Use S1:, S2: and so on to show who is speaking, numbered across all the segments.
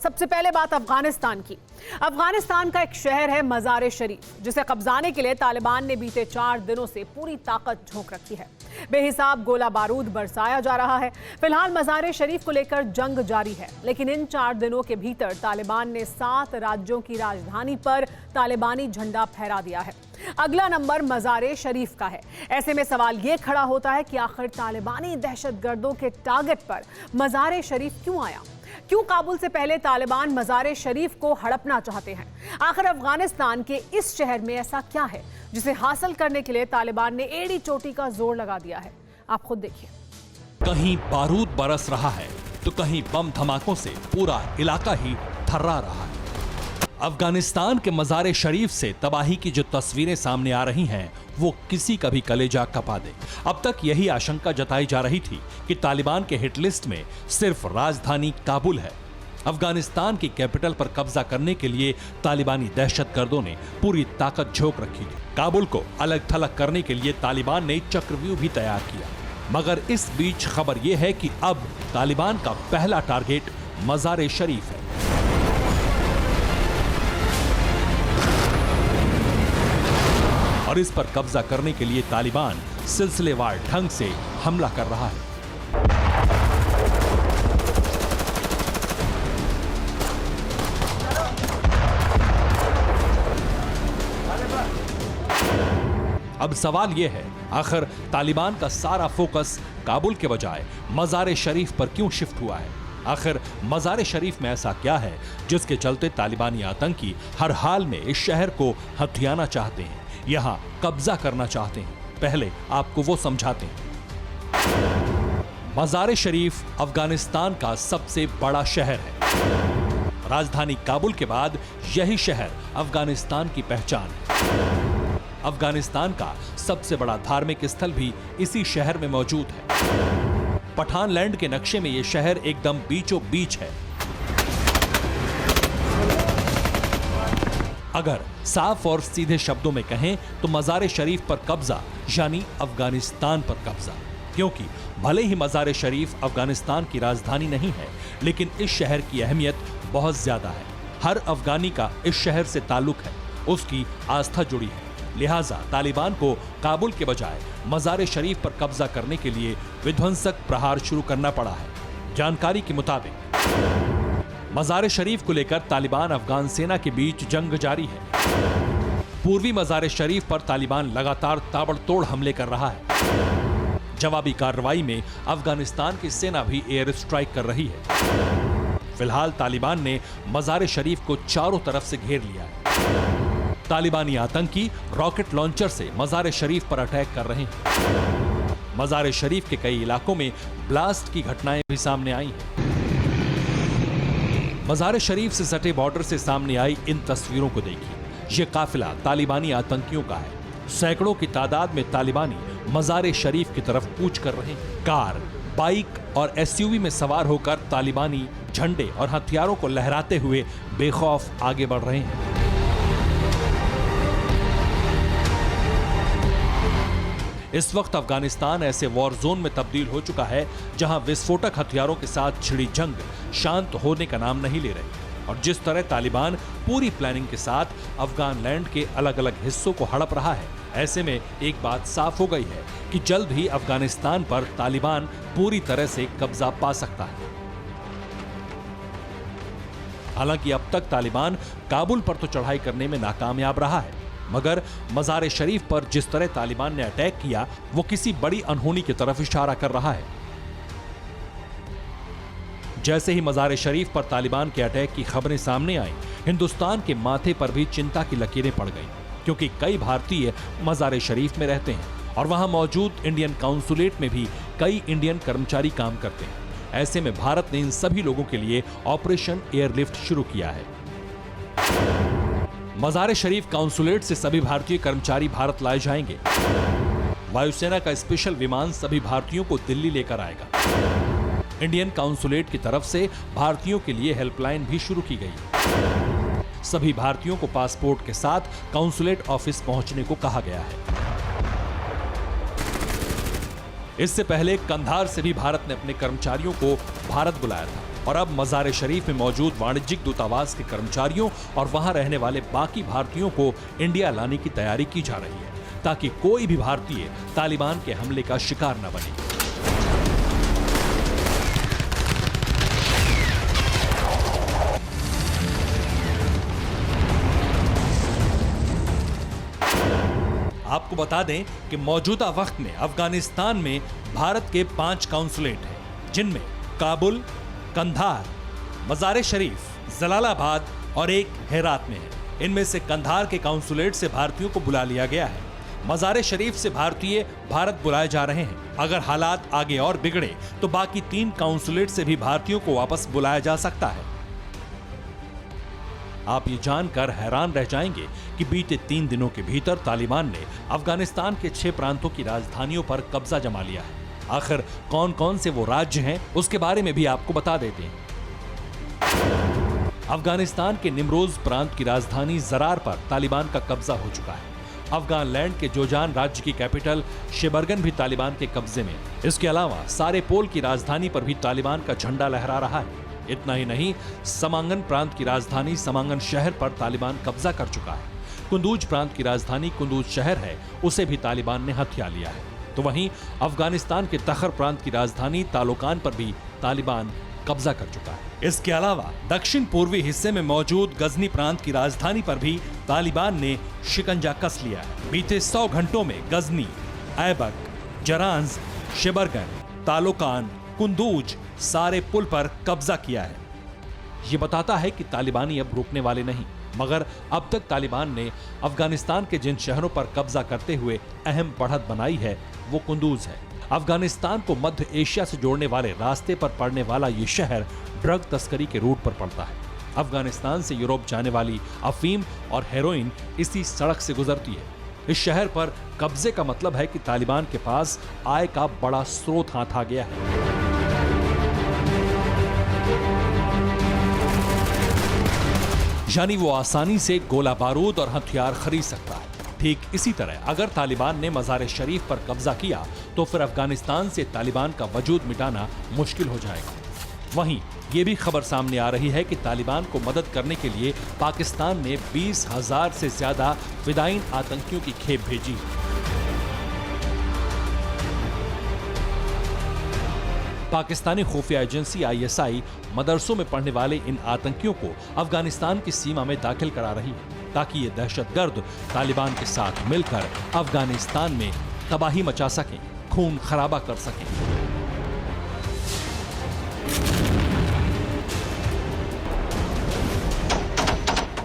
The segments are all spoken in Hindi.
S1: सबसे पहले बात अफगानिस्तान की। अफगानिस्तान का एक शहर है मज़ार शरीफ, जिसे कब्जाने के लिए तालिबान ने बीते 4 दिनों से पूरी ताकत झोंक रखी है। बेहिसाब गोला बारूद बरसाया जा रहा है। फिलहाल मज़ार शरीफ को लेकर जंग जारी है, लेकिन इन 4 दिनों के भीतर तालिबान ने 7 राज्यों की राजधानी पर तालिबानी झंडा फहरा दिया है। अगला नंबर मज़ार शरीफ का है। ऐसे में सवाल ये खड़ा होता है कि आखिर तालिबानी दहशतगर्दों के टारगेट पर मज़ार शरीफ क्यों आया? क्यों काबुल से पहले तालिबान मज़ार शरीफ को हड़पना चाहते हैं? आखिर अफगानिस्तान के इस शहर में ऐसा क्या है जिसे हासिल करने के लिए तालिबान ने एड़ी चोटी का जोर लगा दिया है? आप खुद देखिए।
S2: कहीं बारूद बरस रहा है तो कहीं बम धमाकों से पूरा इलाका ही थर्रा रहा है। अफगानिस्तान के मज़ार शरीफ से तबाही की जो तस्वीरें सामने आ रही हैं, वो किसी का भी कलेजा कपा दे। अब तक यही आशंका जताई जा रही थी कि तालिबान के हिट लिस्ट में सिर्फ राजधानी काबुल है। अफगानिस्तान की कैपिटल पर कब्जा करने के लिए तालिबानी दहशतगर्दों ने पूरी ताकत झोंक रखी थी। काबुल को अलग थलग करने के लिए तालिबान ने चक्रव्यूह भी तैयार किया, मगर इस बीच खबर यह है कि अब तालिबान का पहला टारगेट मज़ार शरीफ है। और इस पर कब्जा करने के लिए तालिबान सिलसिलेवार ढंग से हमला कर रहा है। अब सवाल यह है, आखिर तालिबान का सारा फोकस काबुल के बजाय मज़ार शरीफ पर क्यों शिफ्ट हुआ है? आखिर मज़ार शरीफ में ऐसा क्या है जिसके चलते तालिबानी आतंकी हर हाल में इस शहर को हथियाना चाहते हैं, यहां कब्जा करना चाहते हैं? पहले आपको वो समझाते हैं। मज़ार शरीफ अफगानिस्तान का सबसे बड़ा शहर है। राजधानी काबुल के बाद यही शहर अफगानिस्तान की पहचान है। अफगानिस्तान का सबसे बड़ा धार्मिक स्थल भी इसी शहर में मौजूद है। पठान लैंड के नक्शे में यह शहर एकदम बीचों बीच है। अगर साफ और सीधे शब्दों में कहें तो मज़ार शरीफ पर कब्जा यानी अफगानिस्तान पर कब्जा, क्योंकि भले ही मज़ार शरीफ अफगानिस्तान की राजधानी नहीं है, लेकिन इस शहर की अहमियत बहुत ज्यादा है। हर अफगानी का इस शहर से ताल्लुक है, उसकी आस्था जुड़ी है। लिहाजा तालिबान को काबुल के बजाय मज़ार शरीफ पर कब्जा करने के लिए विध्वंसक प्रहार शुरू करना पड़ा है। जानकारी के मुताबिक मज़ार शरीफ को लेकर तालिबान अफगान सेना के बीच जंग जारी है। पूर्वी मज़ार शरीफ पर तालिबान लगातार ताबड़तोड़ हमले कर रहा है। जवाबी कार्रवाई में अफगानिस्तान की सेना भी एयर स्ट्राइक कर रही है। फिलहाल तालिबान ने मज़ार शरीफ को चारों तरफ से घेर लिया है। तालिबानी आतंकी रॉकेट लॉन्चर से मज़ार शरीफ पर अटैक कर रहे हैं। मज़ार शरीफ के कई इलाकों में ब्लास्ट की घटनाएं भी सामने आई हैं। मज़ार शरीफ से सटे बॉर्डर से सामने आई इन तस्वीरों को देखिए। ये काफिला तालिबानी आतंकियों का है। सैकड़ों की तादाद में तालिबानी मज़ार शरीफ की तरफ कूच कर रहे हैं। कार, बाइक और एसयूवी में सवार होकर तालिबानी झंडे और हथियारों को लहराते हुए बेखौफ आगे बढ़ रहे हैं। इस वक्त अफगानिस्तान ऐसे वॉर जोन में तब्दील हो चुका है जहां विस्फोटक हथियारों के साथ छिड़ी जंग शांत होने का नाम नहीं ले रही। और जिस तरह तालिबान पूरी प्लानिंग के साथ अफगान लैंड के अलग अलग हिस्सों को हड़प रहा है, ऐसे में एक बात साफ हो गई है कि जल्द ही अफगानिस्तान पर तालिबान पूरी तरह से कब्जा पा सकता है। हालांकि अब तक तालिबान काबुल पर तो चढ़ाई करने में नाकामयाब रहा है, मगर मज़ार शरीफ पर जिस तरह तालिबान ने अटैक किया वो किसी बड़ी अनहोनी की तरफ इशारा कर रहा है। जैसे ही मज़ार शरीफ पर तालिबान के अटैक की खबरें सामने आई, हिंदुस्तान के माथे पर भी चिंता की लकीरें पड़ गईं, क्योंकि कई भारतीय मज़ार शरीफ में रहते हैं और वहां मौजूद इंडियन काउंसुलेट में भी कई इंडियन कर्मचारी काम करते हैं। ऐसे में भारत ने इन सभी लोगों के लिए ऑपरेशन एयरलिफ्ट शुरू किया है। मज़ार शरीफ काउंसुलेट से सभी भारतीय कर्मचारी भारत लाए जाएंगे। वायुसेना का स्पेशल विमान सभी भारतीयों को दिल्ली लेकर आएगा। इंडियन काउंसुलेट की तरफ से भारतीयों के लिए हेल्पलाइन भी शुरू की गई। सभी भारतीयों को पासपोर्ट के साथ काउंसुलेट ऑफिस पहुंचने को कहा गया है। इससे पहले कंधार से भी भारत ने अपने कर्मचारियों को भारत बुलाया था। और अब मज़ार शरीफ में मौजूद वाणिज्यिक दूतावास के कर्मचारियों और वहां रहने वाले बाकी भारतीयों को इंडिया लाने की तैयारी की जा रही है, ताकि कोई भी भारतीय तालिबान के हमले का शिकार न बने। आपको बता दें कि मौजूदा वक्त में अफगानिस्तान में भारत के 5 काउंसुलेट हैं, जिनमें काबुल, कंधार, मज़ार शरीफ, जलालाबाद और एक हेरात में है। इनमें से कंधार के काउंसुलेट से भारतीयों को बुला लिया गया है। मज़ार शरीफ से भारतीय भारत बुलाए जा रहे हैं। अगर हालात आगे और बिगड़े तो बाकी 3 काउंसुलेट से भी भारतीयों को वापस बुलाया जा सकता है। आप ये जानकर हैरान रह जाएंगे कि बीते 3 दिनों के भीतर तालिबान ने अफगानिस्तान के 6 प्रांतों की राजधानियों पर कब्जा जमा लिया है। आखिर कौन कौन से वो राज्य हैं, उसके बारे में भी आपको बता देते हैं। अफगानिस्तान के निमरोज प्रांत की राजधानी जरार पर तालिबान का कब्जा हो चुका है। अफगान लैंड के जोजान राज्य की कैपिटल शेबरगन भी तालिबान के कब्जे में। इसके अलावा सारे पोल की राजधानी पर भी तालिबान का झंडा लहरा रहा है। इतना ही नहीं, समांगन प्रांत की राजधानी समांगन शहर पर तालिबान कब्जा कर चुका है। कुंदूज प्रांत की राजधानी कुंदूज शहर है, उसे भी तालिबान ने हथिया लिया है। तो वहीं अफगानिस्तान के तखर प्रांत की राजधानी तालोकान पर भी तालिबान कब्जा कर चुका है। इसके अलावा दक्षिण पूर्वी हिस्से में मौजूद गजनी प्रांत की राजधानी पर भी तालिबान ने शिकंजा कस लिया है। बीते 100 घंटों में गजनी, ऐबक, जरांज, शेबरगन, तालोकान, कुंदूज सारे पुल पर कब्जा किया है। ये बताता है कि तालिबानी अब रुकने वाले नहीं, मगर अब तक तालिबान ने अफगानिस्तान के जिन शहरों पर कब्जा करते हुए अहम बढ़त बनाई है वो कुंदूज है। अफगानिस्तान को मध्य एशिया से जोड़ने वाले रास्ते पर पड़ने वाला ये शहर ड्रग तस्करी के रूट पर पड़ता है। अफगानिस्तान से यूरोप जाने वाली अफीम और हेरोइन इसी सड़क से गुजरती है। इस शहर पर कब्जे का मतलब है कि तालिबान के पास आय का बड़ा स्रोत हाथ आ गया है। यानी वो आसानी से गोला बारूद और हथियार खरीद सकता है। ठीक इसी तरह अगर तालिबान ने मज़ार शरीफ पर कब्जा किया तो फिर अफगानिस्तान से तालिबान का वजूद मिटाना मुश्किल हो जाएगा। वहीं ये भी खबर सामने आ रही है कि तालिबान को मदद करने के लिए पाकिस्तान ने 20,000 से ज्यादा फिदायीन आतंकियों की खेप भेजी। पाकिस्तानी खुफिया एजेंसी ISI मदरसों में पढ़ने वाले इन आतंकियों को अफगानिस्तान की सीमा में दाखिल करा रही है, ताकि ये दहशतगर्द तालिबान के साथ मिलकर अफगानिस्तान में तबाही मचा सकें, खून खराबा कर सकें।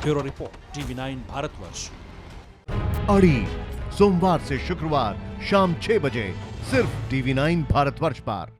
S2: Bureau report, TV9 Bharatvarsh.
S3: अड़ी सोमवार से शुक्रवार शाम 6 बजे सिर्फ TV9 भारतवर्ष पर।